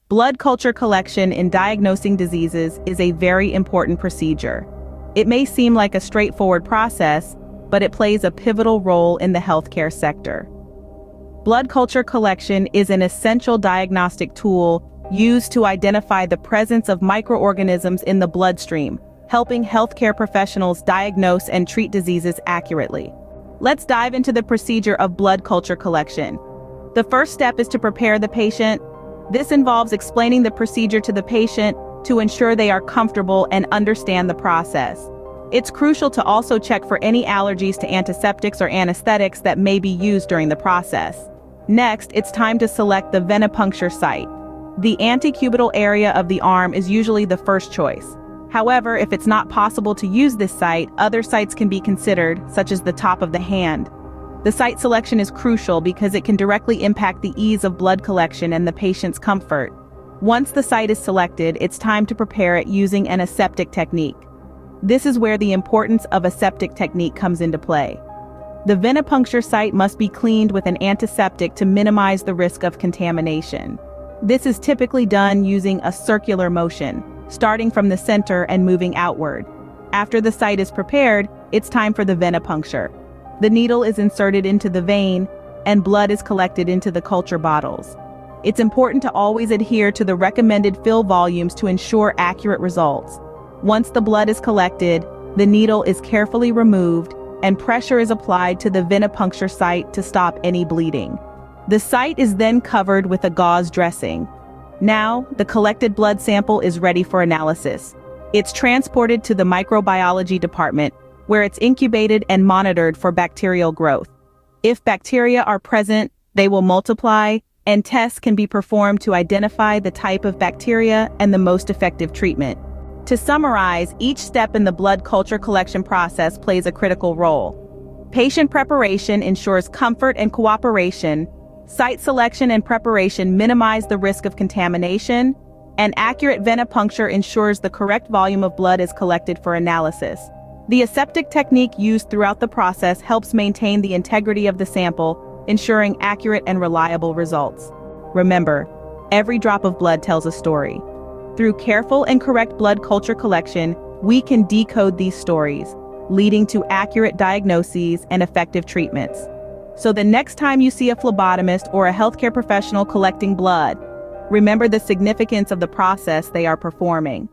Blood culture collection in diagnosing diseases is a very important procedure. It may seem like a straightforward process, but it plays a pivotal role in the healthcare sector. Blood culture collection is an essential diagnostic tool used to identify the presence of microorganisms in the bloodstream, helping healthcare professionals diagnose and treat diseases accurately. Let's dive into the procedure of blood culture collection. The first step is to prepare the patient. This involves explaining the procedure to the patient to ensure they are comfortable and understand the process. It's crucial to also check for any allergies to antiseptics or anesthetics that may be used during the process. Next, it's time to select the venipuncture site. The antecubital area of the arm is usually the first choice. However, if it's not possible to use this site, other sites can be considered, such as the top of the hand. The site selection is crucial because it can directly impact the ease of blood collection and the patient's comfort. Once the site is selected, it's time to prepare it using an aseptic technique. This is where the importance of aseptic technique comes into play. The venipuncture site must be cleaned with an antiseptic to minimize the risk of contamination. This is typically done using a circular motion, starting from the center and moving outward. After the site is prepared, it's time for the venipuncture. The needle is inserted into the vein, and blood is collected into the culture bottles. It's important to always adhere to the recommended fill volumes to ensure accurate results. Once the blood is collected, the needle is carefully removed, and pressure is applied to the venipuncture site to stop any bleeding. The site is then covered with a gauze dressing. Now, the collected blood sample is ready for analysis. It's transported to the microbiology department, where it's incubated and monitored for bacterial growth. If bacteria are present, they will multiply, and tests can be performed to identify the type of bacteria and the most effective treatment. To summarize, each step in the blood culture collection process plays a critical role. Patient preparation ensures comfort and cooperation, site selection and preparation minimize the risk of contamination, and accurate venipuncture ensures the correct volume of blood is collected for analysis. The aseptic technique used throughout the process helps maintain the integrity of the sample, ensuring accurate and reliable results. Remember, every drop of blood tells a story. Through careful and correct blood culture collection, we can decode these stories, leading to accurate diagnoses and effective treatments. So the next time you see a phlebotomist or a healthcare professional collecting blood, remember the significance of the process they are performing.